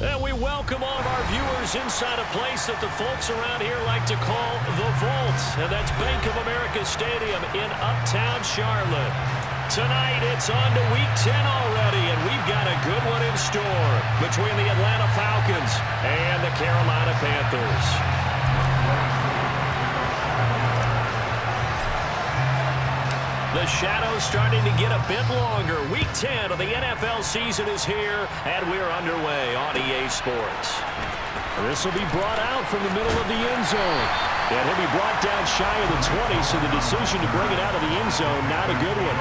And we welcome all of our viewers inside a place that the folks around here like to call the Vault. And that's Bank of America Stadium in Uptown Charlotte. Tonight, it's on to Week 10 already, and we've got a good one in store between the Atlanta Falcons and the Carolina Panthers. The shadow's starting to get a bit longer. Week 10 of the NFL season is here, and we're underway on EA Sports. This will be brought out from the middle of the end zone. And he'll be brought down shy of the 20, so the decision to bring it out of the end zone, not a good one.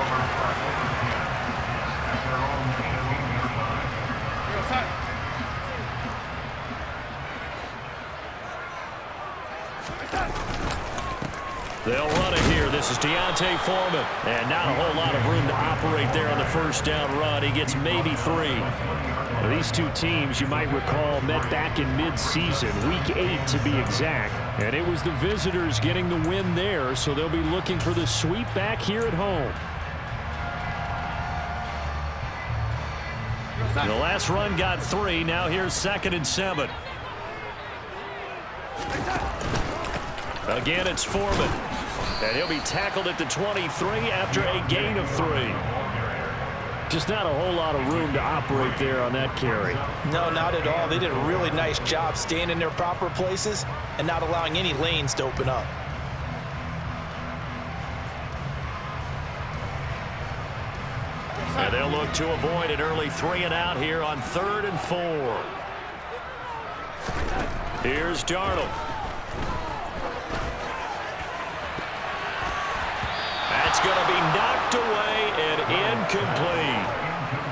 They'll run it here. This is Deontay Foreman. And not a whole lot of room to operate there on the first down run. He gets maybe 3. Now, these two teams, you might recall, met back in mid-season, Week 8 to be exact. And it was the visitors getting the win there, so they'll be looking for the sweep back here at home. The last run got 3. Now here's 2nd and 7. Again, it's Foreman. And he'll be tackled at the 23 after a gain of 3. Just not a whole lot of room to operate there on that carry. No, not at all. They did a really nice job staying in their proper places and not allowing any lanes to open up. And they'll look to avoid an early 3 and out here on 3rd and 4. Here's Darnold. That's going to be knocked away and incomplete.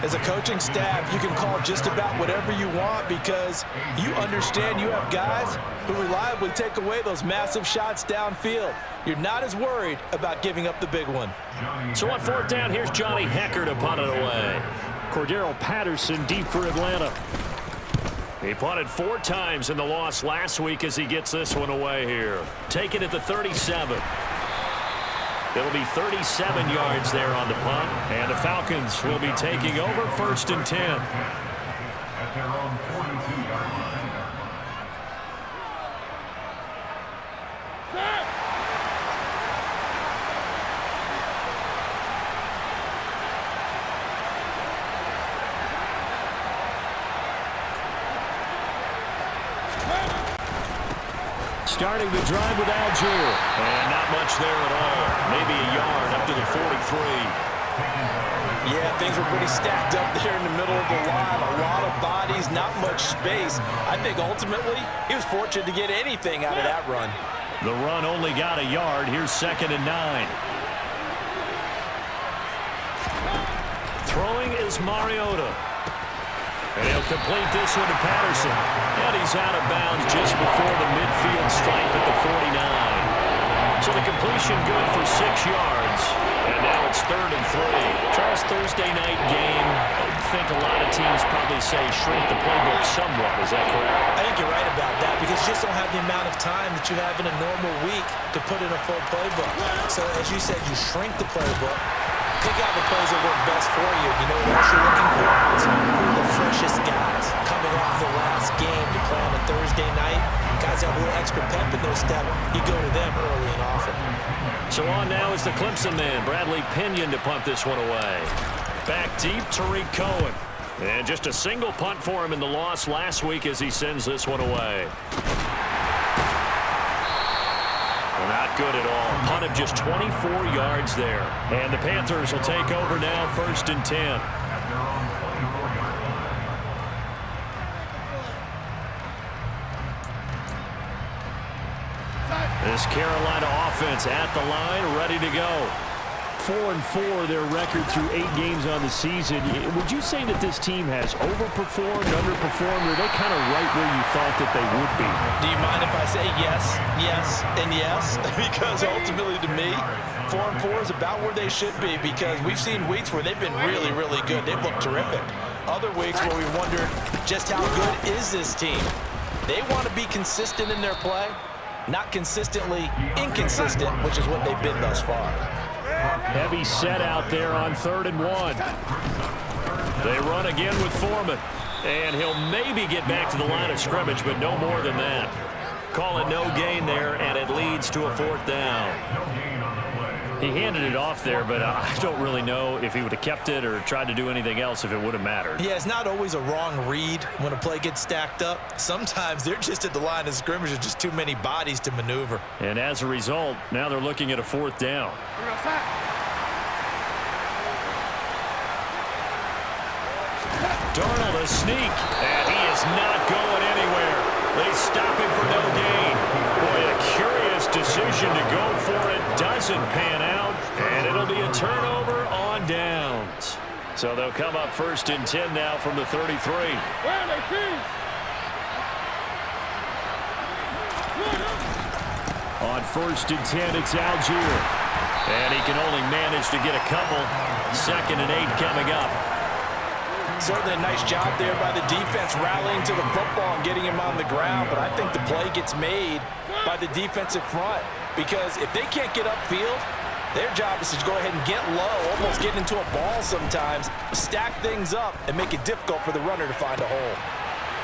As a coaching staff, you can call just about whatever you want because you understand you have guys who reliably take away those massive shots downfield. You're not as worried about giving up the big one. So on 4th down, here's Johnny Hecker to punt it away. Cordero Patterson deep for Atlanta. He punted 4 times in the loss last week as he gets this one away here. Taken at the 37. It'll be 37 yards there on the punt. And the Falcons will be taking over 1st and 10. At their own 42-yard line. Starting the drive with Algier. And not much there at all. Maybe a yard up to the 43. Yeah, things were pretty stacked up there in the middle of the line. A lot of bodies, not much space. I think ultimately he was fortunate to get anything out of that run. The run only got a yard. Here's 2nd and 9. Throwing is Mariota. And he'll complete this one to Patterson. And he's out of bounds just before the midfield stripe at the 49. So the completion good for 6 yards. And now it's 3rd and 3. Charles, Thursday night game. I think a lot of teams probably say shrink the playbook somewhat. Is that correct? I think you're right about that because you just don't have the amount of time that you have in a normal week to put in a full playbook. So as you said, you shrink the playbook. Pick out the plays that work best for you. You know what else you're looking for? It's the freshest guys coming off the last game to play on a Thursday night. Guys have a little extra pep in their step. You go to them early and often. So on now is the Clemson man, Bradley Pinion, to punt this one away. Back deep, Tariq Cohen. And just a single punt for him in the loss last week as he sends this one away. Not good at all. Punt of just 24 yards there. And the Panthers will take over now, 1st and 10. This Carolina offense at the line, ready to go. 4-4 their record through 8 games on the season. Would you say that this team has overperformed, underperformed, or are they kind of right where you thought that they would be? Do you mind if I say yes, yes, and yes? Because ultimately to me, 4-4 is about where they should be because we've seen weeks where they've been really, really good. They've looked terrific. Other weeks where we wondered just how good is this team? They want to be consistent in their play, not consistently inconsistent, which is what they've been thus far. Heavy set out there on 3rd and 1. They run again with Foreman. And he'll maybe get back to the line of scrimmage, but no more than that. Call it no gain there, and it leads to a 4th down. He handed it off there, but I don't really know if he would have kept it or tried to do anything else if it would have mattered. Yeah, it's not always a wrong read when a play gets stacked up. Sometimes they're just at the line of scrimmage. There's just too many bodies to maneuver. And as a result, now they're looking at a 4th down. Darnold a sneak, and he is not going anywhere. They stop him for no gain. Boy, a curious decision to go for it. Doesn't pan out, and it'll be a turnover on downs. So they'll come up 1st and 10 now from the 33. On 1st and 10, it's Algier. And he can only manage to get a couple. 2nd and 8 coming up. Certainly a nice job there by the defense rallying to the football and getting him on the ground, but I think the play gets made by the defensive front because if they can't get upfield, their job is to go ahead and get low, almost get into a ball sometimes, stack things up, and make it difficult for the runner to find a hole.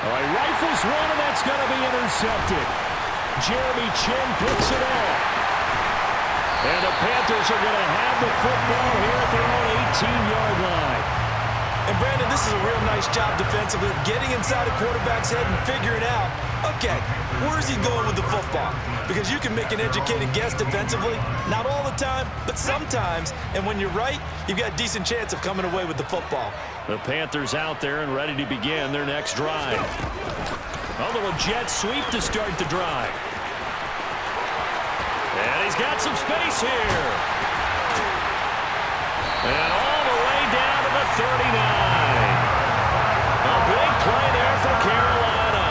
All right, rifles one, and that's going to be intercepted. Jeremy Chin picks it off. And the Panthers are going to have the football here at their own 18-yard line. And, Brandon, this is a real nice job defensively of getting inside a quarterback's head and figuring out, okay, where's he going with the football? Because you can make an educated guess defensively, not all the time, but sometimes. And when you're right, you've got a decent chance of coming away with the football. The Panthers out there and ready to begin their next drive. A little jet sweep to start the drive. And he's got some space here. And all the way down to the 39. A big play there for Carolina.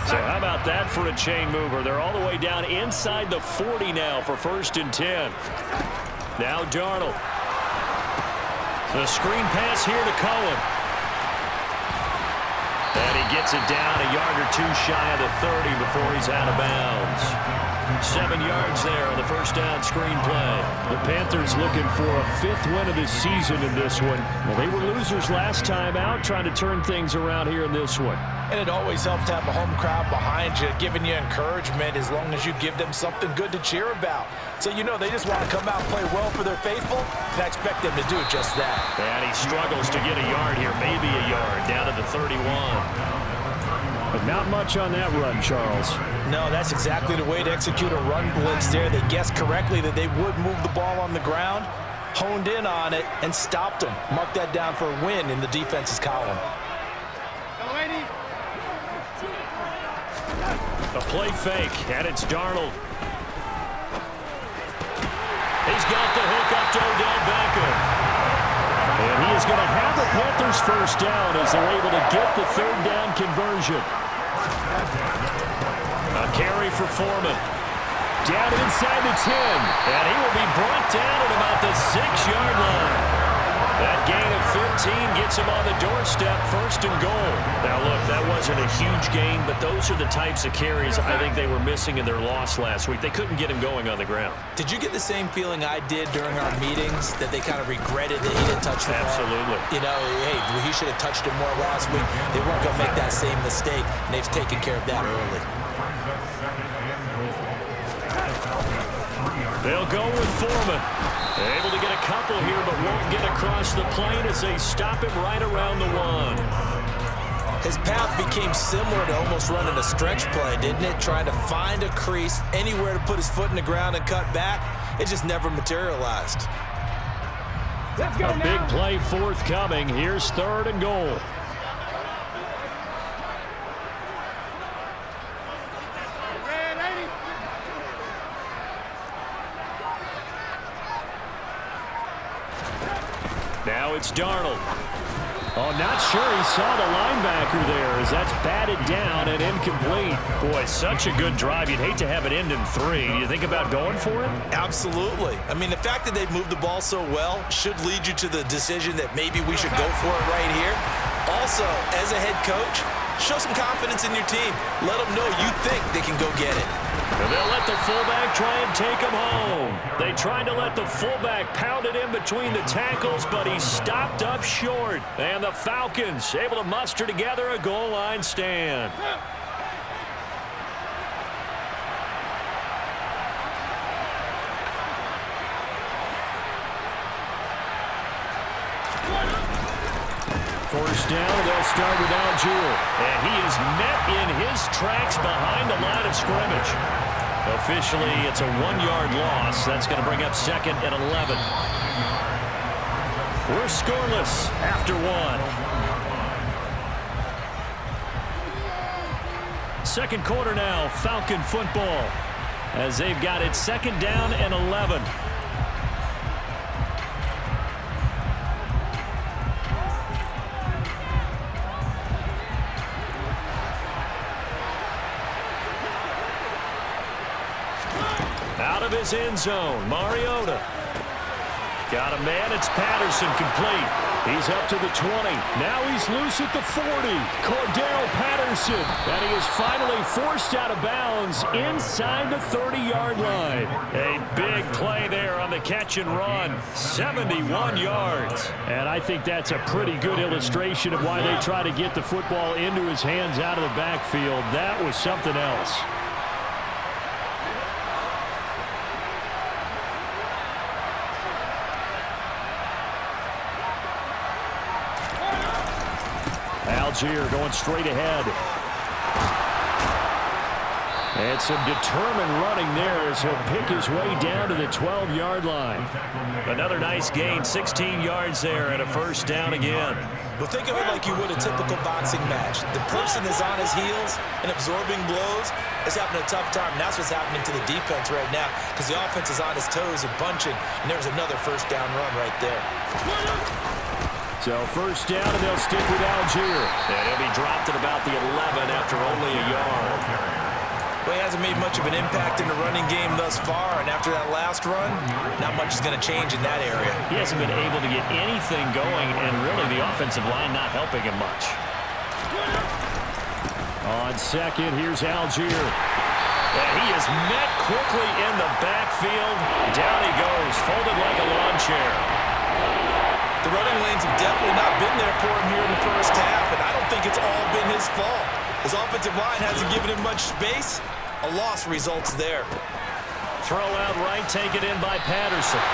So how about that for a chain mover? They're all the way down inside the 40 now for 1st and 10. Now Darnold. The screen pass here to Cohen. And he gets it down a yard or two shy of the 30 before he's out of bounds. 7 yards there on the 1st down screen play. The Panthers looking for a 5th win of the season in this one. Well, they were losers last time out, trying to turn things around here in this one. And it always helps to have a home crowd behind you, giving you encouragement as long as you give them something good to cheer about. So you know they just want to come out and play well for their faithful, and I expect them to do just that. And he struggles to get a yard here, maybe a yard, down to the 31. But not much on that run, Charles. No, that's exactly the way to execute a run blitz there. They guessed correctly that they would move the ball on the ground, honed in on it, and stopped them. Mark that down for a win in the defense's column. A play fake, and it's Darnold. He's got the hook up to Odell Beckham. And he is going to have the Panthers 1st down as they're able to get the 3rd down conversion. A carry for Foreman. Down inside the 10. And he will be brought down at about the 6-yard line. That gain of 15 gets him on the doorstep, 1st and goal. Now, look, that wasn't a huge gain, but those are the types of carries I think they were missing in their loss last week. They couldn't get him going on the ground. Did you get the same feeling I did during our meetings, that they kind of regretted that he didn't touch the ball? Absolutely. You know, hey, he should have touched it more last week. They weren't going to make that same mistake, and they've taken care of that early. They'll go with Foreman. Able to get a couple here, but won't get across the plane as they stop him right around the 1. His path became similar to almost running a stretch play, didn't it? Trying to find a crease, anywhere to put his foot in the ground and cut back. It just never materialized. A big play forthcoming. Here's 3rd and goal. Now it's Darnold. Oh, not sure he saw the linebacker there as that's batted down and incomplete. Boy, such a good drive. You'd hate to have it end in 3. Do you think about going for it? Absolutely. I mean, the fact that they've moved the ball so well should lead you to the decision that maybe we should go for it right here. Also, as a head coach, show some confidence in your team. Let them know you think they can go get it. And they'll let the fullback try and take him home. They tried to let the fullback pound it in between the tackles, but he stopped up short. And the Falcons able to muster together a goal line stand. First down, they'll start with Algier. And he is met in his tracks behind the line of scrimmage. Officially, it's a 1-yard loss. That's going to bring up 2nd and 11. We're scoreless after 1. Second quarter now, Falcon football, as they've got it 2nd down and 11. Out of his end zone, Mariota. Got a man, it's Patterson, complete. He's up to the 20. Now he's loose at the 40. Cordell Patterson. And he is finally forced out of bounds inside the 30-yard line. A big play there on the catch and run. 71 yards. And I think that's a pretty good illustration of why they try to get the football into his hands out of the backfield. That was something else. Algier going straight ahead. And some determined running there as he'll pick his way down to the 12-yard line. Another nice gain, 16 yards there and a first down again. Well, think of it like you would a typical boxing match. The person is on his heels and absorbing blows is having a tough time. And that's what's happening to the defense right now because the offense is on his toes and bunching. And there's another first down run right there. So first down, and they'll stick with Algier. And he'll be dropped at about the 11 after only a yard. Well, he hasn't made much of an impact in the running game thus far, and after that last run, not much is going to change in that area. He hasn't been able to get anything going, and really the offensive line not helping him much. On second, here's Algier. And he is met quickly in the backfield. Down he goes, folded like a lawn chair. The running lanes have definitely not been there for him here in the first half, and I don't think it's all been his fault. His offensive line hasn't given him much space. A loss results there. Throw out right, taken in by Patterson.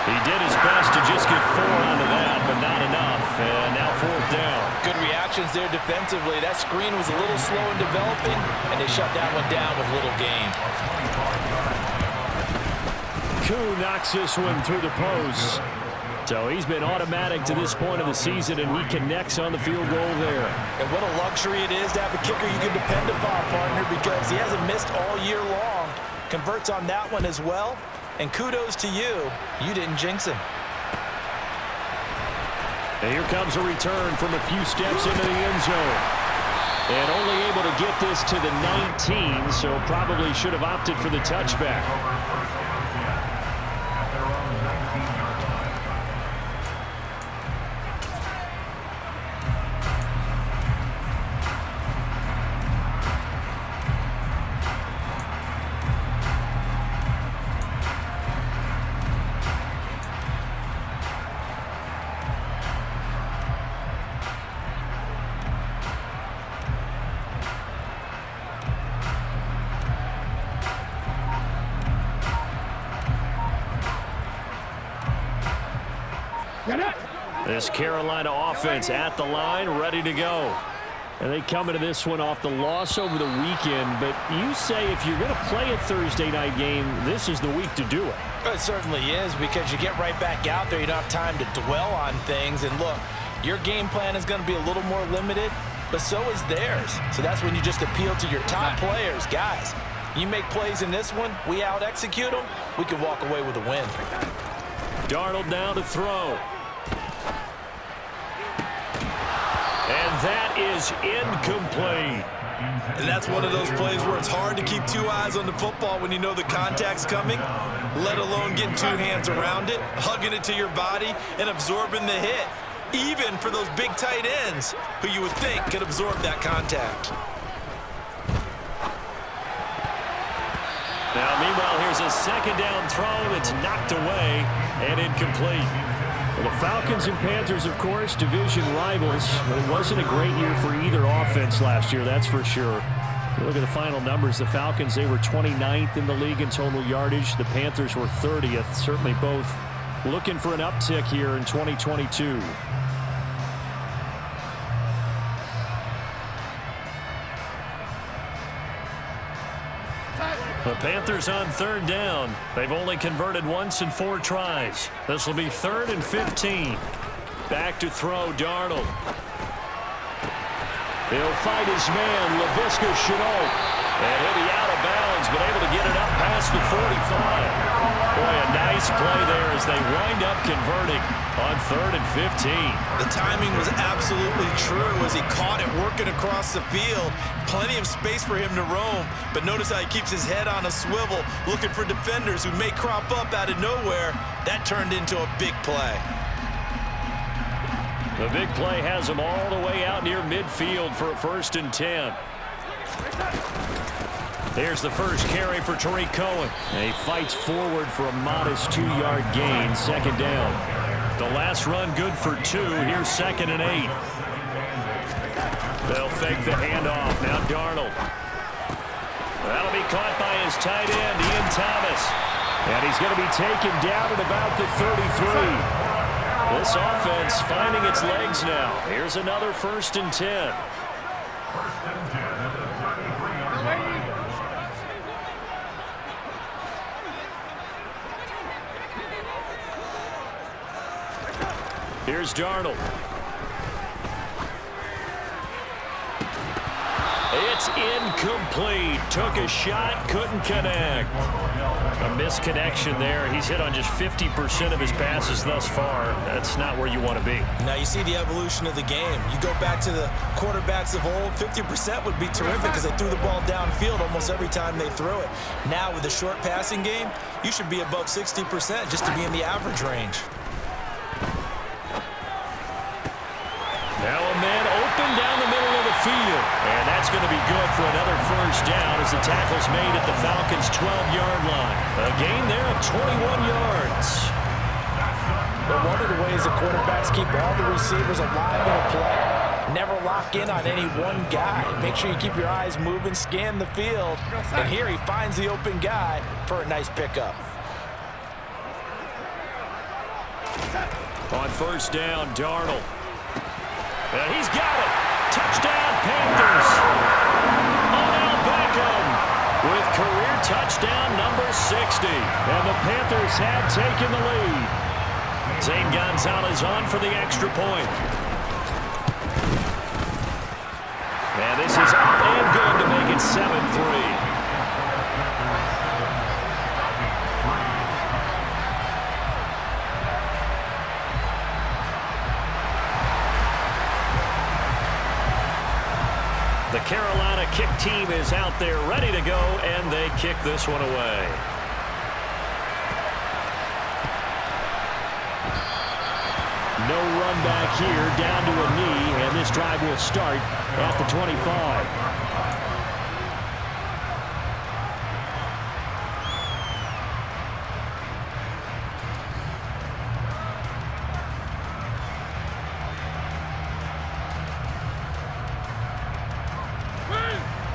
He did his best to just get 4 onto that, but not enough. And now 4th down. Good reactions there defensively. That screen was a little slow in developing, and they shut that one down with little gain. Koo knocks this one through the post. So he's been automatic to this point of the season, and he connects on the field goal there. And what a luxury it is to have a kicker you can depend upon, partner, because he hasn't missed all year long. Converts on that one as well. And kudos to you. You didn't jinx him. And here comes a return from a few steps into the end zone. And only able to get this to the 19, so probably should have opted for the touchback. This Carolina offense at the line, ready to go. And they come into this one off the loss over the weekend. But you say if you're going to play a Thursday night game, this is the week to do it. It certainly is, because you get right back out there. You don't have time to dwell on things. And look, your game plan is going to be a little more limited, but so is theirs. So that's when you just appeal to your top players. Guys, you make plays in this one, we out-execute them, we can walk away with a win. Darnold now to throw. that is incomplete. And that's one of those plays where it's hard to keep two eyes on the football when you know the contact's coming, let alone getting two hands around it, hugging it to your body, and absorbing the hit, even for those big tight ends who you would think could absorb that contact. Now, meanwhile, here's a second down throw that's knocked away and incomplete. Well, the Falcons and Panthers, of course, division rivals. But it wasn't a great year for either offense last year, that's for sure. You look at the final numbers. The Falcons, they were 29th in the league in total yardage. The Panthers were 30th. Certainly both looking for an uptick here in 2022. The Panthers on third down. They've only converted once in 4 tries. This will be 3rd and 15. Back to throw, Darnold. He'll fight his man, Laviska Shenault. And he'll be out of bounds, but able to get it up past the 45. Boy, a nice play there as they wind up converting on 3rd and 15. The timing was absolutely true as he caught it working across the field. Plenty of space for him to roam, but notice how he keeps his head on a swivel, looking for defenders who may crop up out of nowhere. That turned into a big play. The big play has him all the way out near midfield for a 1st and 10. Here's the first carry for Tariq Cohen. And he fights forward for a modest 2-yard gain, 2nd down. The last run good for 2. Here's 2nd and 8. They'll fake the handoff. Now Darnold. That'll be caught by his tight end, Ian Thomas. And he's going to be taken down at about the 33. This offense finding its legs now. Here's another 1st and 10. Here's Darnold. It's incomplete. Took a shot, couldn't connect. A misconnection there. He's hit on just 50% of his passes thus far. That's not where you want to be. Now you see the evolution of the game. You go back to the quarterbacks of old, 50% would be terrific because they threw the ball downfield almost every time they threw it. Now with the short passing game, you should be above 60% just to be in the average range. Now a man open down the middle of the field. And that's going to be good for another 1st down as the tackle's made at the Falcons' 12-yard line. A gain there of 21 yards. But one of the ways the quarterbacks keep all the receivers alive in a play, never lock in on any one guy. Make sure you keep your eyes moving, scan the field. And here he finds the open guy for a nice pickup. On 1st down, Darnold. And he's got it. Touchdown, Panthers. Odell Beckham with career touchdown number 60. And the Panthers have taken the lead. Zane Gonzalez on for the extra point. And this is up and good to make it 7-3. The Carolina kick team is out there ready to go, and they kick this one away. No run back here, down to a knee, and this drive will start at the 25.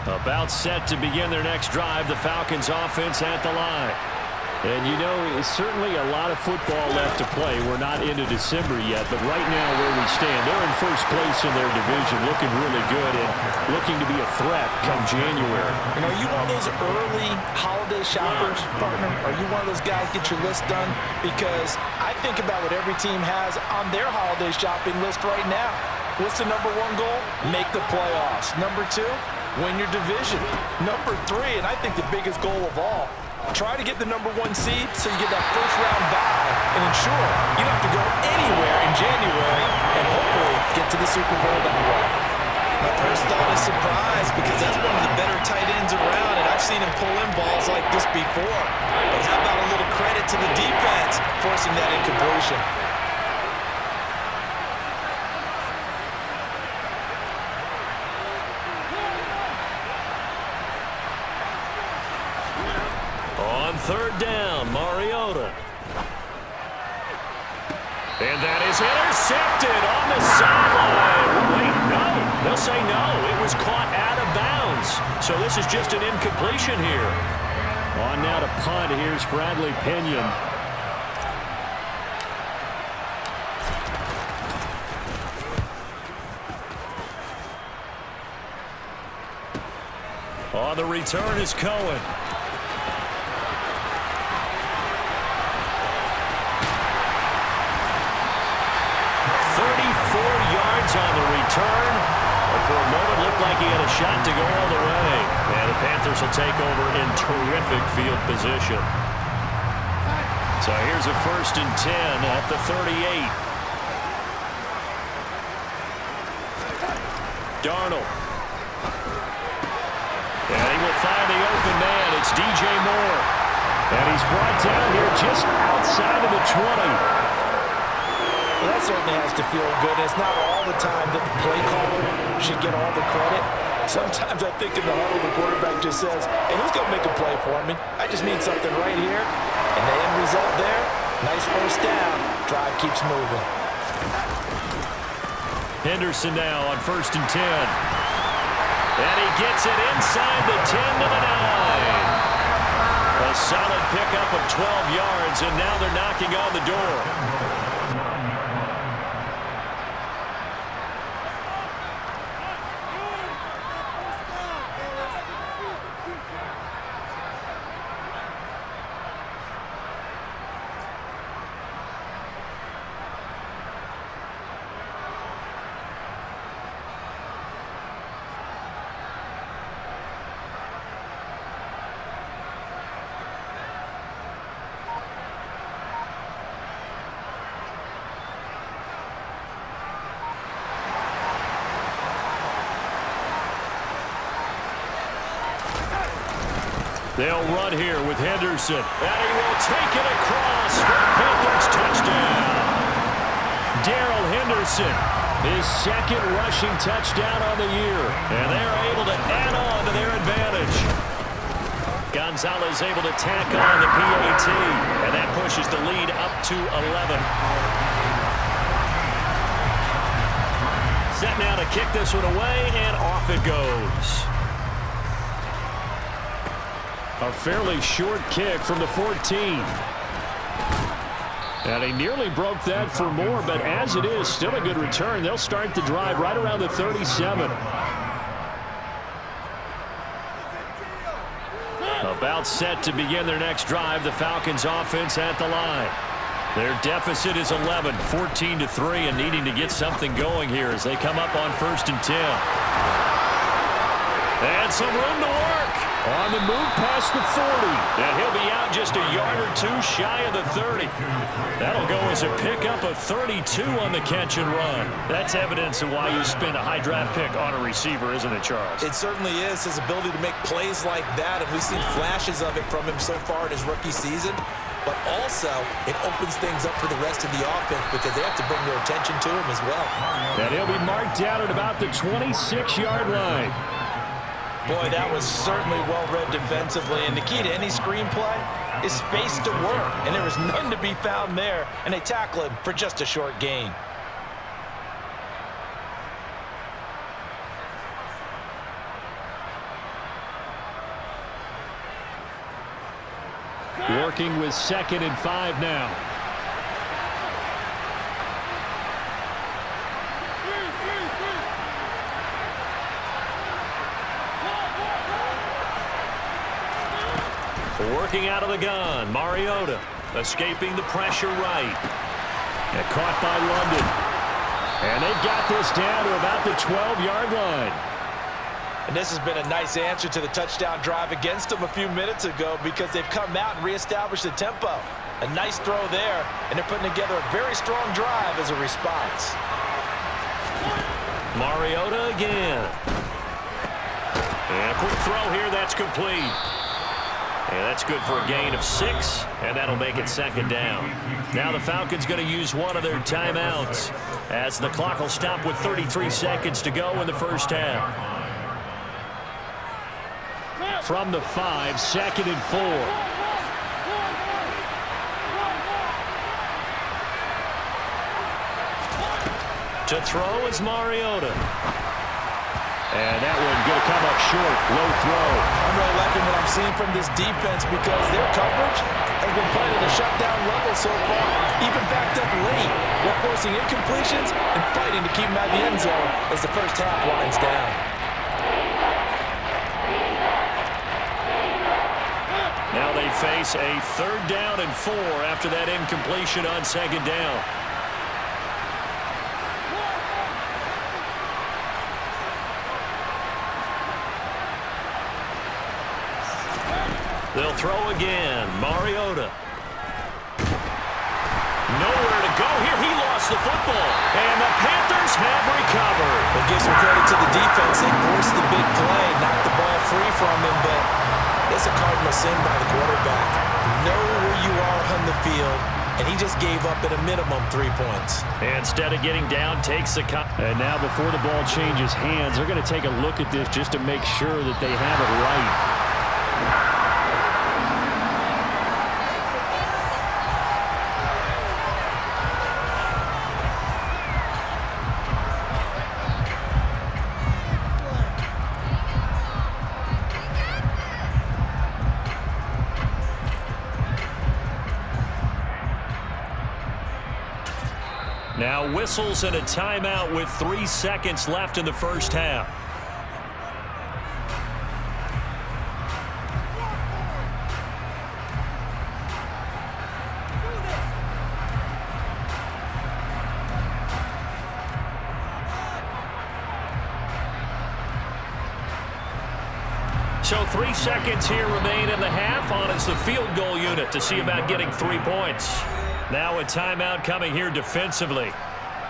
About set to begin their next drive, the Falcons offense at the line. And you know, certainly a lot of football left to play. We're not into December yet, but right now where we stand, they're in first place in their division, looking really good and looking to be a threat come January. You know, are you one of those early holiday shoppers, partner? Are you one of those guys get your list done? Because I think about what every team has on their holiday shopping list right now. What's the number 1 goal? Make the playoffs. Number 2? Win your division. Number 3, and I think the biggest goal of all, try to get the number 1 seed so you get that first-round bye and ensure you don't have to go anywhere in January and hopefully get to the Super Bowl that way. My first thought is surprise because that's one of the better tight ends around, and I've seen him pull in balls like this before. But how about a little credit to the defense forcing that incompletion? On third down, Mariota. And that is intercepted on the sideline. Wait, no. They'll say no. It was caught out of bounds. So this is just an incompletion here. On now to punt. Here's Bradley Pinion. On the return is Cohen. 34 yards on the return. But for a moment, looked like he had a shot to go all the way. And the Panthers will take over in terrific field position. So here's a 1st and 10 at the 38. Darnold. And he will find the open man. It's DJ Moore. And he's brought down here just outside of the 20. Well, that certainly has to feel good. It's not all the time that the play caller should get all the credit. Sometimes I think in the huddle, the quarterback just says, hey, who's going to make a play for me? I just need something right here. And the end result there, nice first down. Drive keeps moving. Henderson now on 1st and 10. And he gets it inside the 10 to the 9. A solid pickup of 12 yards, and now they're knocking on the door. They'll run here with Henderson. And he will take it across for a Panthers touchdown. Darrell Henderson, his 2nd rushing touchdown on the year. And they're able to add on to their advantage. Gonzalez able to tack on the PAT. And that pushes the lead up to 11. Set now to kick this one away, and off it goes. A fairly short kick from the 14. And he nearly broke that for more, but as it is, still a good return. They'll start the drive right around the 37. About set to begin their next drive, the Falcons offense at the line. Their deficit is 11, 14-3, and needing to get something going here as they come up on 1st and 10. And some room to work. On the move past the 40. And he'll be out just a yard or two shy of the 30. That'll go as a pickup of 32 on the catch and run. That's evidence of why you spend a high draft pick on a receiver, isn't it, Charles? It certainly is, his ability to make plays like that, and we've seen flashes of it from him so far in his rookie season. But also, it opens things up for the rest of the offense because they have to bring their attention to him as well. And he'll be marked down at about the 26-yard line. Boy, that was certainly well-read defensively, and the key to any screenplay is space to work, and there was none to be found there, and they tackle him for just a short gain. Working with 2nd and 5 now. Working out of the gun, Mariota escaping the pressure right. And caught by London. And they've got this down to about the 12-yard line. And this has been a nice answer to the touchdown drive against them a few minutes ago because they've come out and reestablished the tempo. A nice throw there, and they're putting together a very strong drive as a response. Mariota again. And a quick throw here. That's complete. And that's good for a gain of 6, and that'll make it second down. Now the Falcons going to use one of their timeouts as the clock will stop with 33 seconds to go in the first half. From the 5, 2nd and 4. To throw is Mariota. And that one going to come up short. Low throw. I'm really liking what I'm seeing from this defense because their coverage has been playing at a shutdown level so far, even backed up late. They're forcing incompletions and fighting to keep them out of the end zone as the first half winds down. Now they face a 3rd down and 4 after that incompletion on 2nd down. They'll throw again. Mariota. Nowhere to go here. He lost the football. And the Panthers have recovered. It gives some credit to the defense. They forced the big play, knocked the ball free from him, but it's a cardinal sin by the quarterback. Know where you are on the field, and he just gave up at a minimum 3 points. And instead of getting down, takes the cut. And now before the ball changes hands, they're going to take a look at this just to make sure that they have it right. Now whistles and a timeout with 3 seconds left in the first half. So 3 seconds here remain in the half. On is the field goal unit to see about getting 3 points. Now a timeout coming here defensively.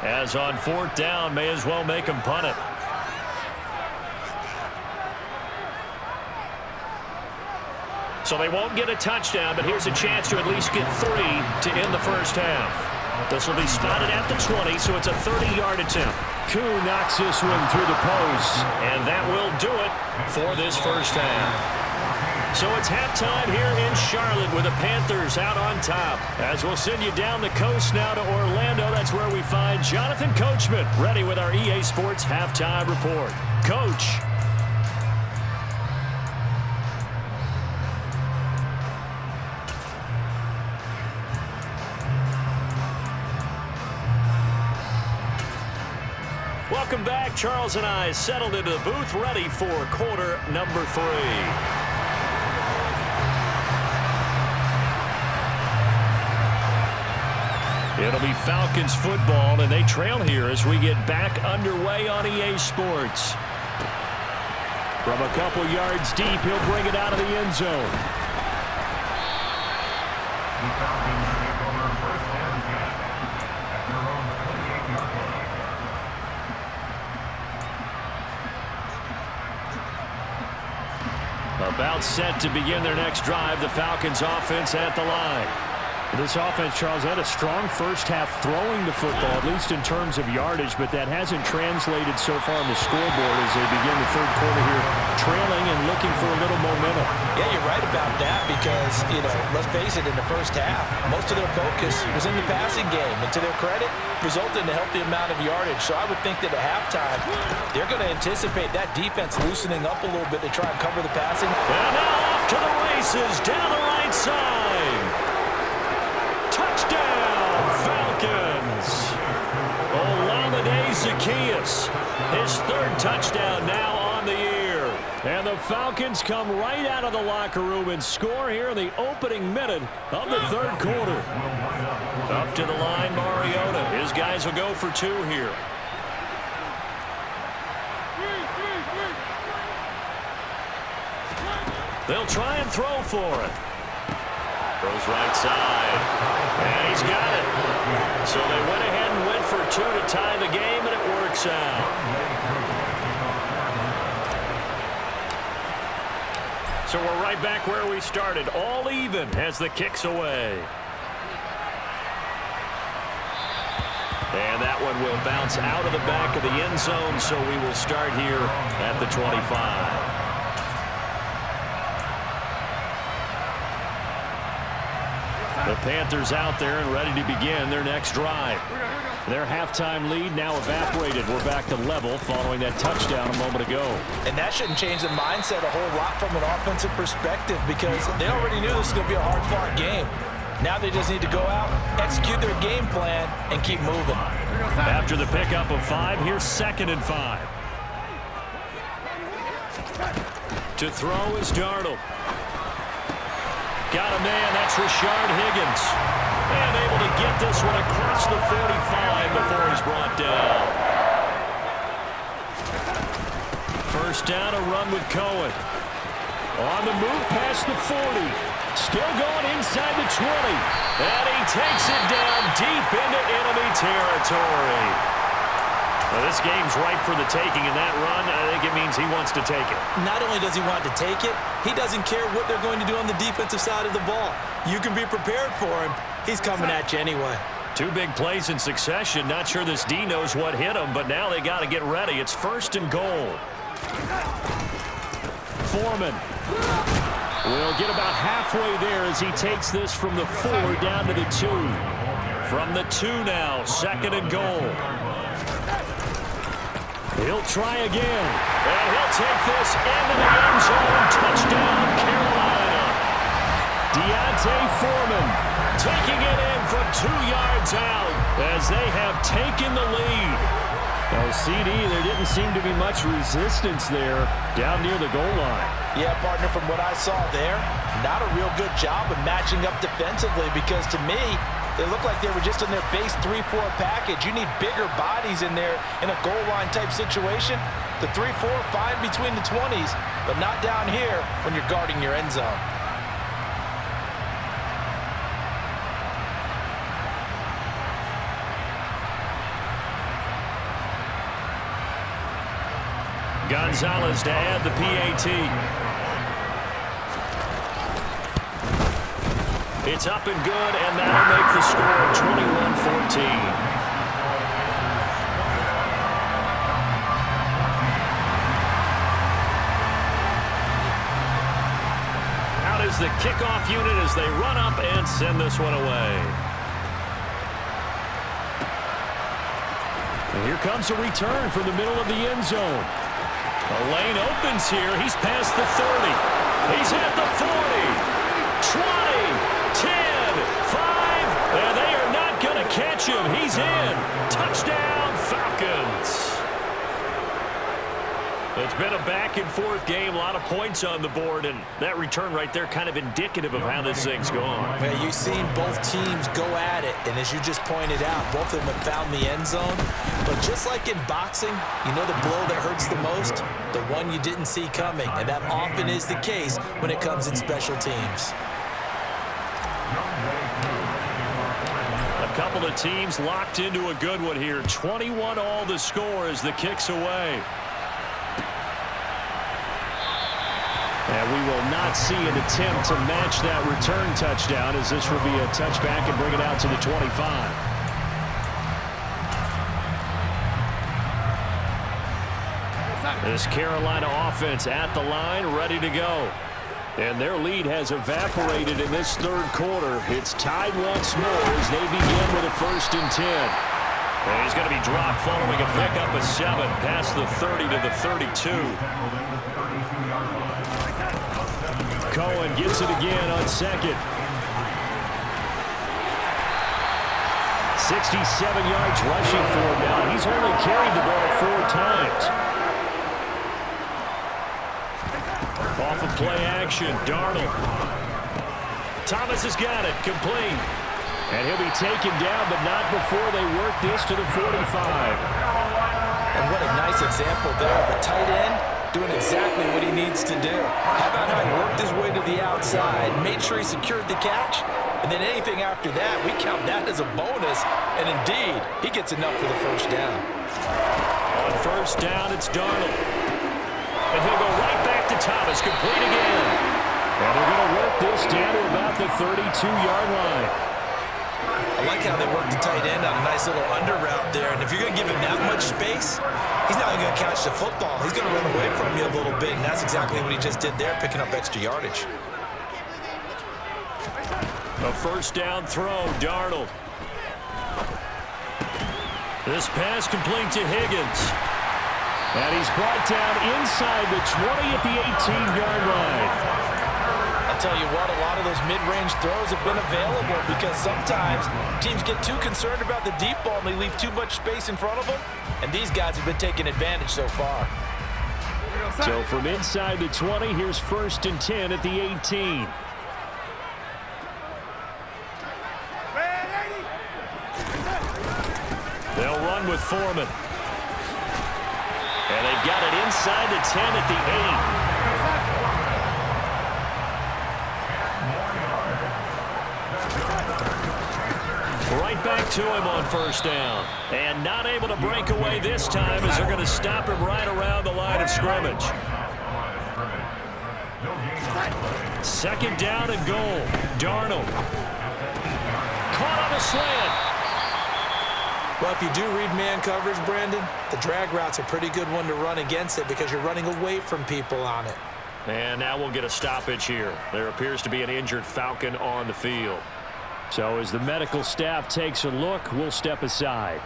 As on 4th down, may as well make them punt it. So they won't get a touchdown, but here's a chance to at least get 3 to end the first half. This will be spotted at the 20, so it's a 30-yard attempt. Koo knocks this one through the post. And that will do it for this first half. So it's halftime here in Charlotte with the Panthers out on top. As we'll send you down the coast now to Orlando, that's where we find Jonathan Coachman ready with our EA Sports Halftime Report. Coach. Welcome back. Charles and I settled into the booth ready for quarter number 3. It'll be Falcons football, and they trail here as we get back underway on EA Sports. From a couple yards deep, he'll bring it out of the end zone. The Falcons take over first and 10 at their own 28-yard line. About set to begin their next drive, the Falcons offense at the line. This offense, Charles, had a strong first half throwing the football, at least in terms of yardage, but that hasn't translated so far on the scoreboard as they begin the third quarter here, trailing and looking for a little momentum. Yeah, you're right about that because, let's face it, in the first half, most of their focus was in the passing game. And to their credit, resulted in a healthy amount of yardage. So I would think that at halftime, they're going to anticipate that defense loosening up a little bit to try and cover the passing. And now off to the races down the right side. Touchdown, Falcons. Olamide Zaccheaus, his 3rd touchdown now on the year. And the Falcons come right out of the locker room and score here in the opening minute of the 3rd quarter. Up to the line, Mariota. His guys will go for 2 here. They'll try and throw for it. Throws right side. And he's got it. So they went ahead and went for for 2 to tie the game, and it works out. So we're right back where we started, all even as the kick's away. And that one will bounce out of the back of the end zone, so we will start here at the 25. The Panthers out there and ready to begin their next drive. Their halftime lead now evaporated. We're back to level following that touchdown a moment ago. And that shouldn't change the mindset a whole lot from an offensive perspective because they already knew this was going to be a hard-fought game. Now they just need to go out, execute their game plan, and keep moving. After the pickup of 5, here's 2nd and 5. To throw is Darnold. Got a man, that's Rashard Higgins. And able to get this one across the 45 before he's brought down. First down, a run with Cohen. On the move past the 40. Still going inside the 20. And he takes it down deep into enemy territory. Well, this game's ripe for the taking, and that run, I think it means he wants to take it. Not only does he want to take it, he doesn't care what they're going to do on the defensive side of the ball. You can be prepared for him. He's coming at you anyway. 2 big plays in succession. Not sure this D knows what hit him, but now they got to get ready. It's 1st and goal. Foreman will get about halfway there as he takes this from the 4 down to the 2. From the 2 now, 2nd and goal. He'll try again, and he'll take this into the end zone. Touchdown, Carolina. Deontay Foreman taking it in from 2 yards out as they have taken the lead. Well, CD, there didn't seem to be much resistance there down near the goal line. Yeah, partner, from what I saw there, not a real good job of matching up defensively because to me, they looked like they were just in their base 3-4 package. You need bigger bodies in there in a goal line type situation. The 3-4, fine between the 20s, but not down here when you're guarding your end zone. Gonzalez to add the PAT. It's up and good, and that'll make the score 21-14. Out is the kickoff unit as they run up and send this one away. And here comes a return from the middle of the end zone. The lane opens here. He's past the 30. He's at the 40. 20. 10, 5, and they are not going to catch him. He's in. Touchdown, Falcons. It's been a back-and-forth game, a lot of points on the board, and that return right there kind of indicative of how this thing's going. Man, you've seen both teams go at it, and as you just pointed out, both of them have found the end zone. But just like in boxing, you know the blow that hurts the most? The one you didn't see coming, and that often is the case when it comes in special teams. A couple of teams locked into a good one here. 21 all the score as the kick's away. And we will not see an attempt to match that return touchdown as this will be a touchback and bring it out to the 25. This Carolina offense at the line, ready to go. And their lead has evaporated in this 3rd quarter. It's tied once more as they begin with a 1st and 10. And he's going to be dropped following a pickup of 7 past the 30 to the 32. Cohen gets it again on 2nd. 67 yards rushing for him now. He's only carried the ball 4 times. Off of play action, Darnold. Thomas has got it, complete. And he'll be taken down, but not before they work this to the 45. And what a nice example there of a tight end doing exactly what he needs to do. How about how he worked his way to the outside, made sure he secured the catch, And then anything after that, we count that as a bonus. And indeed, he gets enough for the first down. On first down, it's Darnold. And he'll go right back to Thomas, complete again. And they're going to work this down to about the 32-yard line. I like how they work the tight end on a nice little under route there. And if you're going to give him that much space, he's not even going to catch the football. He's going to run away from you a little bit, and that's exactly what he just did there, picking up extra yardage. A first down throw, Darnold. This pass complete to Higgins. And he's brought down inside the 20 at the 18-yard line. I'll tell you what, a lot of those mid-range throws have been available because sometimes teams get too concerned about the deep ball and they leave too much space in front of them, and these guys have been taking advantage so far. So from inside the 20, here's 1st and 10 at the 18. They'll run with Foreman. And they've got it inside the 10 at the 8. Right back to him on first down. And not able to break away this time as they're going to stop him right around the line of scrimmage. 2nd down and goal. Darnold. Caught on a slant. Well, if you do read man coverage, Brandon, the drag route's a pretty good one to run against it because you're running away from people on it. And now we'll get a stoppage here. There appears to be an injured Falcon on the field. So as the medical staff takes a look, we'll step aside.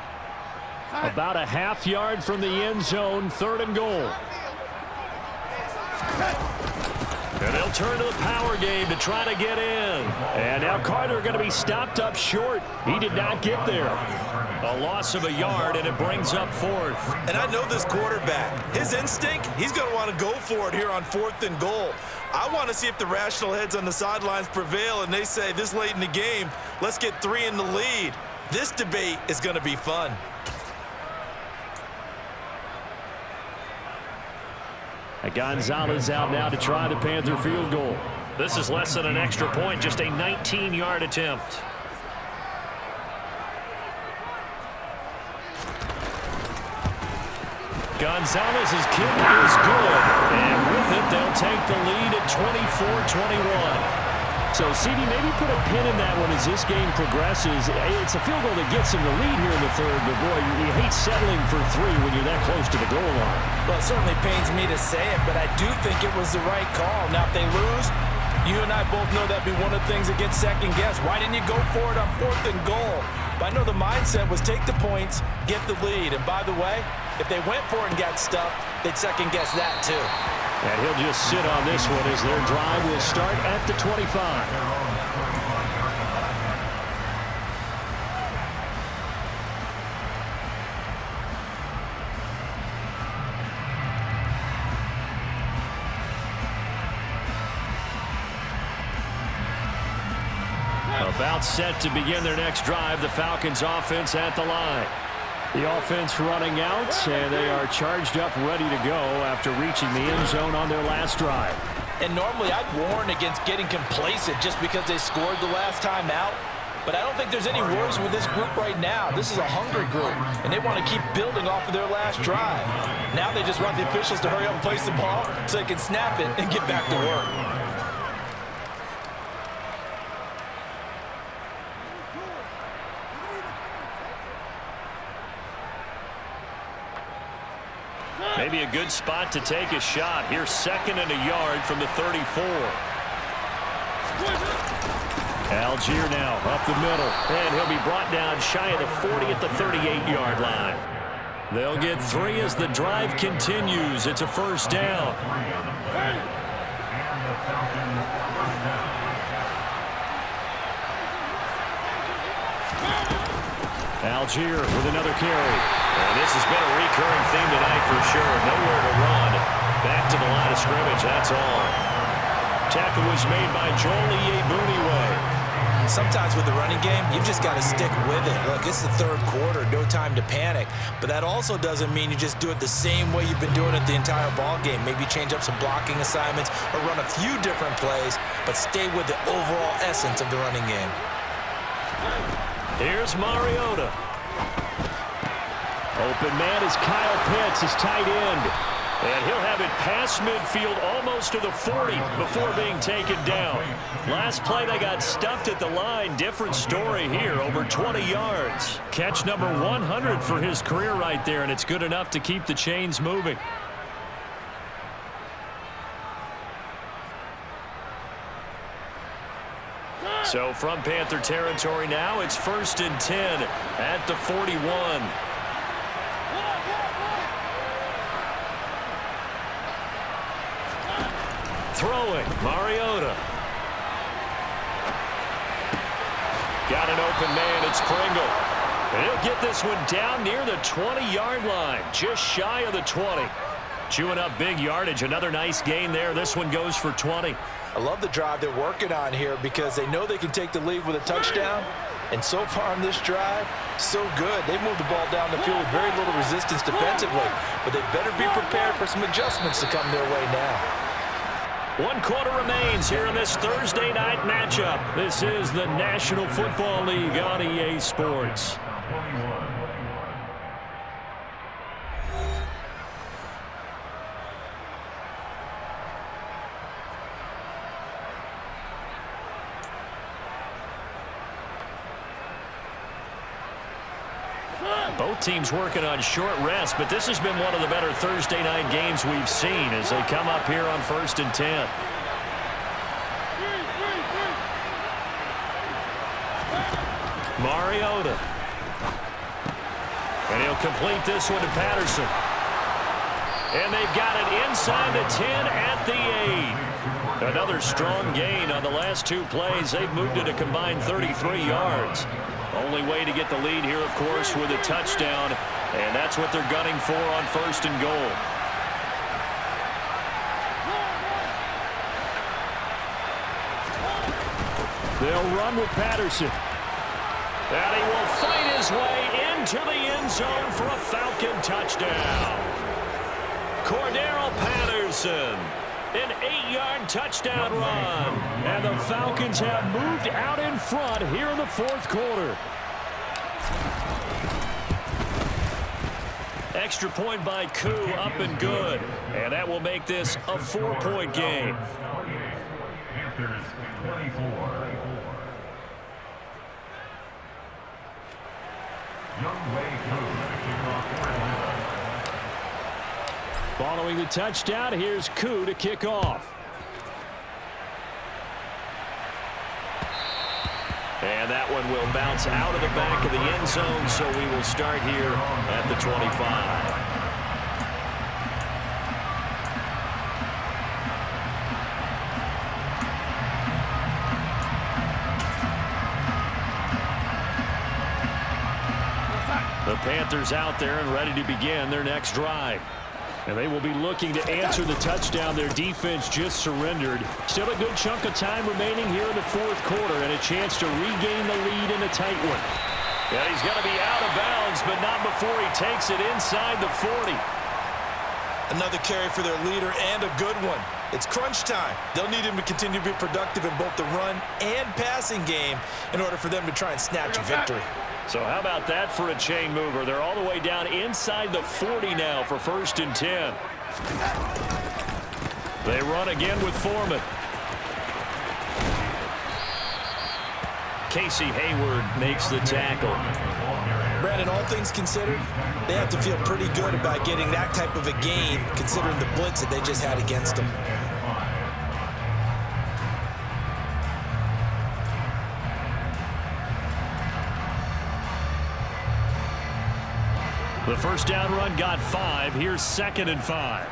About a half yard from the end zone, 3rd and goal. And they'll turn to the power game to try to get in. And now Carter going to be stopped up short. He did not get there. A loss of a yard, and it brings up 4th. And I know this quarterback. His instinct, he's going to want to go for it here on 4th and goal. I want to see if the rational heads on the sidelines prevail and they say this late in the game, let's get 3 in the lead. This debate is going to be fun. Gonzalez out now to try the Panther field goal. This is less than an extra point, just a 19-yard attempt. Gonzalez's kick is good, and with it, they'll take the lead at 24-21. So, CD, maybe put a pin in that one as this game progresses. It's a field goal that gets him the lead here in the 3rd, but boy, you hate settling for 3 when you're that close to the goal line. Well, it certainly pains me to say it, but I do think it was the right call. Now, if they lose, you and I both know that'd be one of the things that gets second guessed. Why didn't you go for it on 4th and goal? But I know the mindset was take the points, get the lead. And by the way, if they went for it and got stuffed, they'd second guess that too. And he'll just sit on this one as their drive will start at the 25. About set to begin their next drive, the Falcons offense at the line. The offense running out, and they are charged up, ready to go after reaching the end zone on their last drive. And normally I'd warn against getting complacent just because they scored the last time out. But I don't think there's any worries with this group right now. This is a hungry group, and they want to keep building off of their last drive. Now they just want the officials to hurry up and place the ball so they can snap it and get back to work. Maybe a good spot to take a shot. Here's 2nd and a yard from the 34. Algier now up the middle. And he'll be brought down shy of the 40 at the 38-yard line. They'll get 3 as the drive continues. It's a first down. Algier with another carry. And this has been a recurring theme tonight for sure. Nowhere to run. Back to the line of scrimmage, that's all. Tackle was made by Joel Iyiegbuniwe. Sometimes with the running game, you've just got to stick with it. Look, it's the third quarter, no time to panic. But that also doesn't mean you just do it the same way you've been doing it the entire ball game. Maybe change up some blocking assignments or run a few different plays, but stay with the overall essence of the running game. Here's Mariota. Open man is Kyle Pitts, his tight end. And he'll have it past midfield almost to the 40 before being taken down. Last play, they got stuffed at the line. Different story here, over 20 yards. Catch number 100 for his career right there, and it's good enough to keep the chains moving. So from Panther territory now, it's 1st and 10 at the 41. Throwing, Mariota. Got an open man, it's Pringle. And he'll get this one down near the 20-yard line, just shy of the 20. Chewing up big yardage, another nice gain there. This one goes for 20. I love the drive they're working on here because they know they can take the lead with a touchdown. And so far on this drive, so good. They moved the ball down the field with very little resistance defensively. But they better be prepared for some adjustments to come their way now. 1 quarter remains here in this Thursday night matchup. This is the National Football League on EA Sports. Both teams working on short rest, but this has been one of the better Thursday night games we've seen as they come up here on 1st and 10. Mariota. And he'll complete this one to Patterson. And they've got it inside the 10 at the 8. Another strong gain on the last 2 plays. They've moved it a combined 33 yards. Only way to get the lead here, of course, with a touchdown, and that's what they're gunning for on 1st and goal. They'll run with Patterson. And he will fight his way into the end zone for a Falcon touchdown. Cordero Patterson. An 8-yard touchdown run. And the Falcons have moved out in front here in the 4th quarter. Extra point by Koo, up and good. And that will make this a 4-point game. Panthers 24. Following the touchdown, here's Koo to kick off. And that one will bounce out of the back of the end zone, so we will start here at the 25. The Panthers out there and ready to begin their next drive. And they will be looking to answer the touchdown their defense just surrendered. Still a good chunk of time remaining here in the 4th quarter and a chance to regain the lead in a tight one. Yeah, he's going to be out of bounds, but not before he takes it inside the 40. Another carry for their leader and a good one. It's crunch time. They'll need him to continue to be productive in both the run and passing game in order for them to try and snatch a victory. So how about that for a chain mover? They're all the way down inside the 40 now for 1st and 10. They run again with Foreman. Casey Hayward makes the tackle. Brandon, all things considered, they have to feel pretty good about getting that type of a gain considering the blitz that they just had against them. The first down run got 5. Here's 2nd and 5.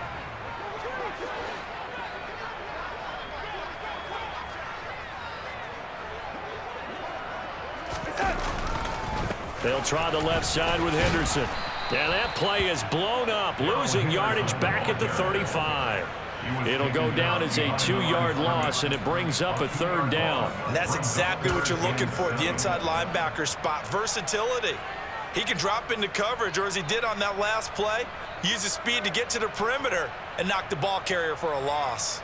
They'll try the left side with Henderson. And that play is blown up, losing yardage back at the 35. It'll go down as a 2-yard loss, and it brings up a 3rd down. And that's exactly what you're looking for at the inside linebacker spot, versatility. He can drop into coverage, or as he did on that last play, use his speed to get to the perimeter and knock the ball carrier for a loss.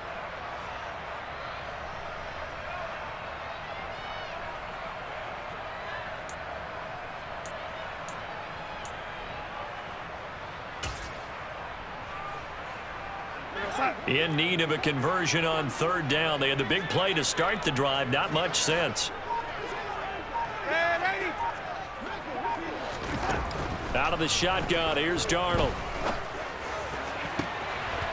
In need of a conversion on 3rd down. They had the big play to start the drive. Not much sense. Out of the shotgun, here's Darnold.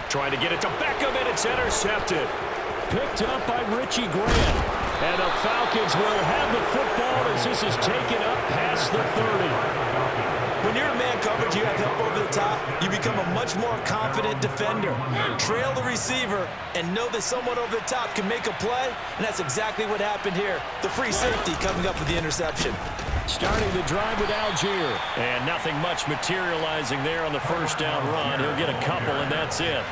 Trying to get it to Beckham, and it's intercepted. Picked up by Richie Grant. And the Falcons will have the football as this is taken up past the 30. When you're in man coverage, you have help over the top. You become a much more confident defender. Trail the receiver and know that someone over the top can make a play, and that's exactly what happened here. The free safety coming up with the interception. Starting the drive with Algier. And nothing much materializing there on the 1st down run. He'll get a couple, and that's it.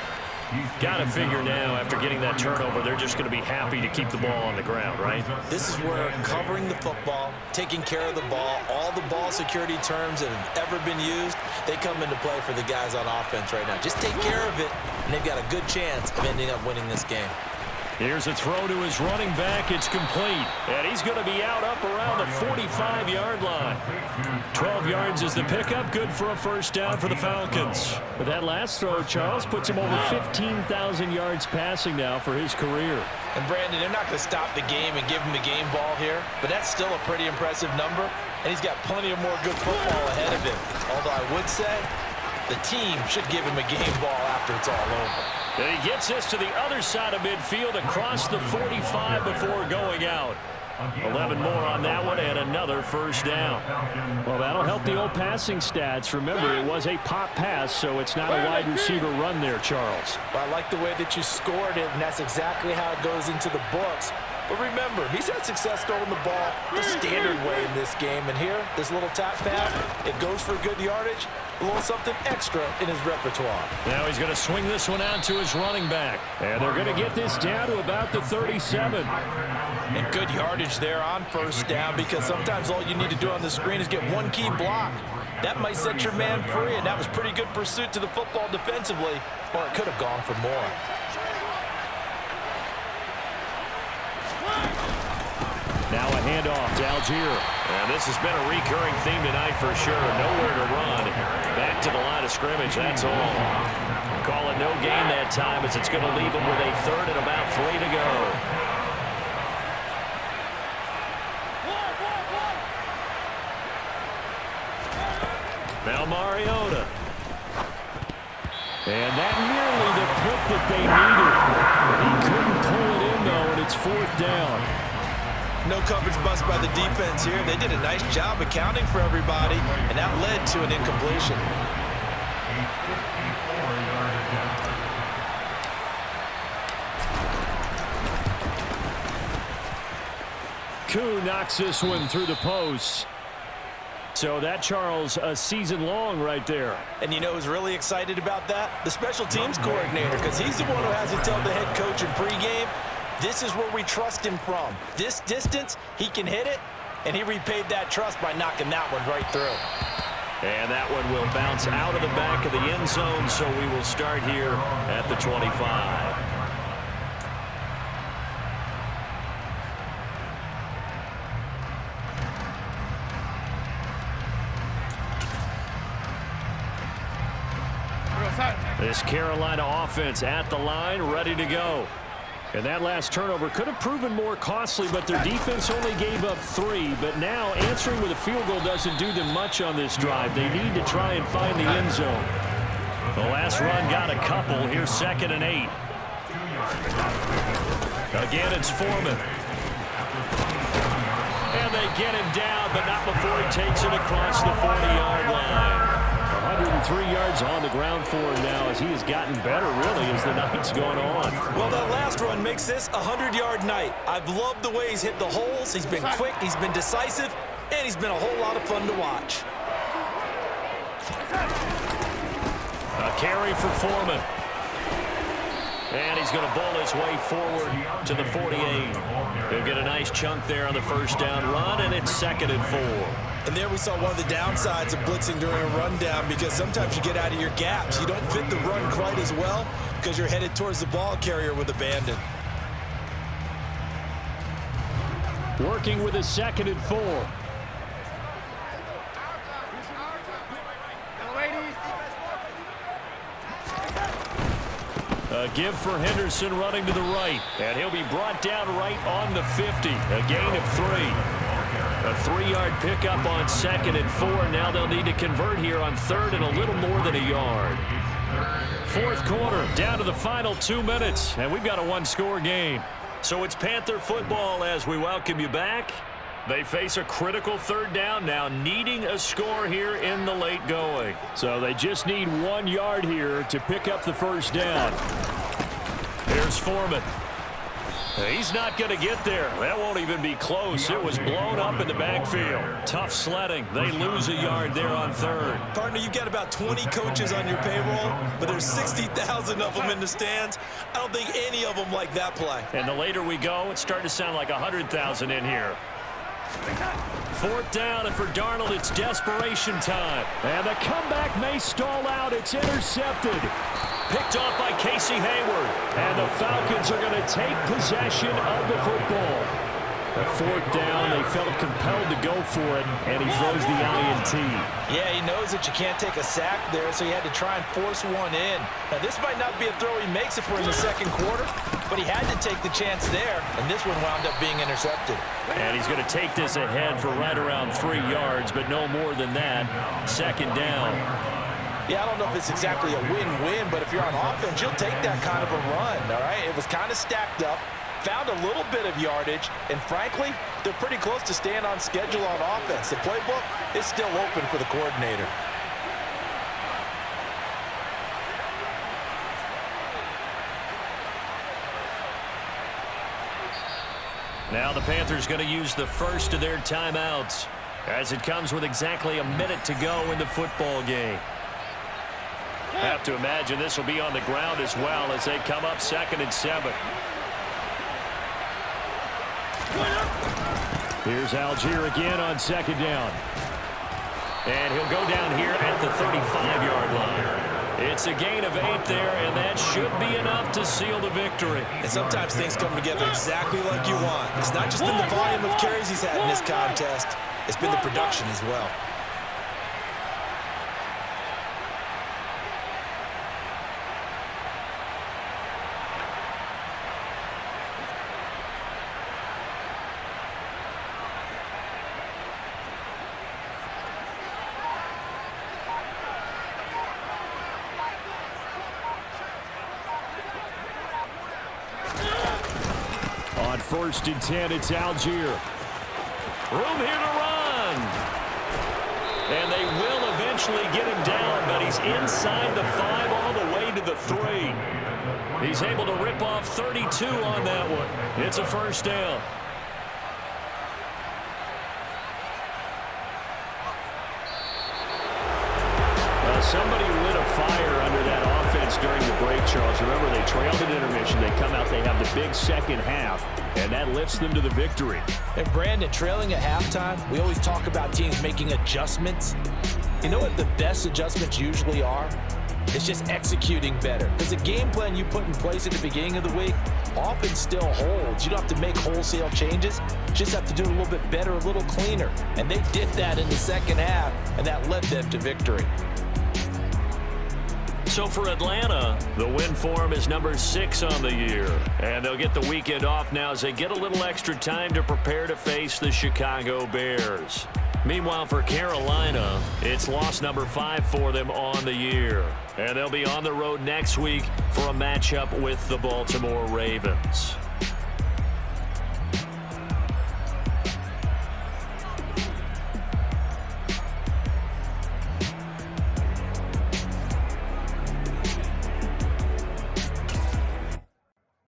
Got to figure now, after getting that turnover, they're just going to be happy to keep the ball on the ground, right? This is where covering the football, taking care of the ball, all the ball security terms that have ever been used, they come into play for the guys on offense right now. Just take care of it, and they've got a good chance of ending up winning this game. Here's a throw to his running back. It's complete. And he's going to be out up around the 45-yard line. 12 yards is the pickup. Good for a 1st down for the Falcons. But that last throw, Charles, puts him over 15,000 yards passing now for his career. And, Brandon, they're not going to stop the game and give him the game ball here, but that's still a pretty impressive number, and he's got plenty of more good football ahead of him. Although I would say the team should give him a game ball after it's all over. And he gets this to the other side of midfield across the 45 before going out. 11 more on that one and another 1st down. Well, that'll help the old passing stats. Remember, it was a pop pass, so it's not a wide receiver run there, Charles. Well, I like the way that you scored it, and that's exactly how it goes into the books. But remember, he's had success throwing the ball the standard way in this game. And here, this little tap pass, it goes for good yardage, a little something extra in his repertoire. Now he's going to swing this one out to his running back. And they're going to get this down to about the 37. And good yardage there on 1st down, because sometimes all you need to do on the screen is get one key block. That might set your man free, and that was pretty good pursuit to the football defensively, or it could have gone for more. Now a handoff to Algier. And this has been a recurring theme tonight for sure. Nowhere to run. Back to the line of scrimmage, that's all. Call it no gain that time, as it's going to leave them with a 3rd and about 3 to go. Now Mariota. And that nearly the pick that they needed. He couldn't pull it in, though, and it's 4th down. No coverage bust by the defense here. They did a nice job accounting for everybody, and that led to an incompletion. Koo knocks this one through the post. So that, Charles, a season long right there. And you know who's really excited about that? The special teams coordinator, because he's the one who has to tell the head coach in pregame, this is where we trust him from. This distance, he can hit it, and he repaid that trust by knocking that one right through. And that one will bounce out of the back of the end zone, so we will start here at the 25. This Carolina offense at the line, ready to go. And that last turnover could have proven more costly, but their defense only gave up 3. But now answering with a field goal doesn't do them much on this drive. They need to try and find the end zone. The last run got a couple. Here's 2nd and 8. Again, it's Foreman. And they get him down, but not before he takes it across the 40-yard line. 103 yards on the ground for him now, as he has gotten better, really, as the night's gone on. Well, that last run makes this a 100-yard night. I've loved the way he's hit the holes. He's been quick, he's been decisive, and he's been a whole lot of fun to watch. A carry for Foreman. And he's going to bowl his way forward to the 48. He'll get a nice chunk there on the first down run, and it's 2nd and 4. And there we saw one of the downsides of blitzing during a rundown, because sometimes you get out of your gaps. You don't fit the run quite as well because you're headed towards the ball carrier with abandon. Working with a 2nd and 4. A give for Henderson running to the right. And he'll be brought down right on the 50. A gain of 3. A 3-yard pickup on 2nd and 4. Now they'll need to convert here on 3rd and a little more than a yard. 4th quarter, down to the final 2 minutes. And we've got a 1-score game. So it's Panther football as we welcome you back. They face a critical 3rd down now, needing a score here in the late going. So they just need 1 yard here to pick up the first down. Here's Foreman. He's not going to get there. That won't even be close. It was blown up in the backfield. Tough sledding. They lose a yard there on 3rd. Partner, you've got about 20 coaches on your payroll, but there's 60,000 of them in the stands. I don't think any of them like that play. And the later we go, it's starting to sound like 100,000 in here. 4th down, and for Darnold, it's desperation time. And the comeback may stall out. It's intercepted. Picked off by Casey Hayward. And the Falcons are going to take possession of the football. A 4th down, they felt compelled to go for it, and he throws the INT. Yeah, he knows that you can't take a sack there, so he had to try and force one in. Now, this might not be a throw he makes if we're in the 2nd quarter, but he had to take the chance there, and this one wound up being intercepted. And he's going to take this ahead for right around 3 yards, but no more than that. 2nd down. Yeah, I don't know if it's exactly a win-win, but if you're on offense, you'll take that kind of a run, all right? It was kind of stacked up, found a little bit of yardage, and frankly, they're pretty close to staying on schedule on offense. The playbook is still open for the coordinator. Now the Panthers going to use the first of their timeouts as it comes with exactly a minute to go in the football game. Have to imagine this will be on the ground as well as they come up 2nd and 7. Here's Algier again on 2nd down. And he'll go down here at the 35-yard line. It's a gain of 8 there, and that should be enough to seal the victory. And sometimes things come together exactly like you want. It's not just been the volume of carries he's had in this contest. It's been the production as well. On 1st and 10, it's Algier. Room here to run. And they will eventually get him down, but he's inside the 5 all the way to the 3. He's able to rip off 32 on that one. It's a first down. Somebody lit a fire under that offense during the break, Charles. Remember, they trailed at intermission. They come out, they have the big second half, and that lifts them to the victory. And Brandon, trailing at halftime, we always talk about teams making adjustments. You know what the best adjustments usually are? It's just executing better. Because the game plan you put in place at the beginning of the week often still holds. You don't have to make wholesale changes. You just have to do it a little bit better, a little cleaner. And they did that in the second half, and that led them to victory. So for Atlanta, the win form is number 6 on the year. And they'll get the weekend off now as they get a little extra time to prepare to face the Chicago Bears. Meanwhile, for Carolina, it's loss number 5 for them on the year. And they'll be on the road next week for a matchup with the Baltimore Ravens.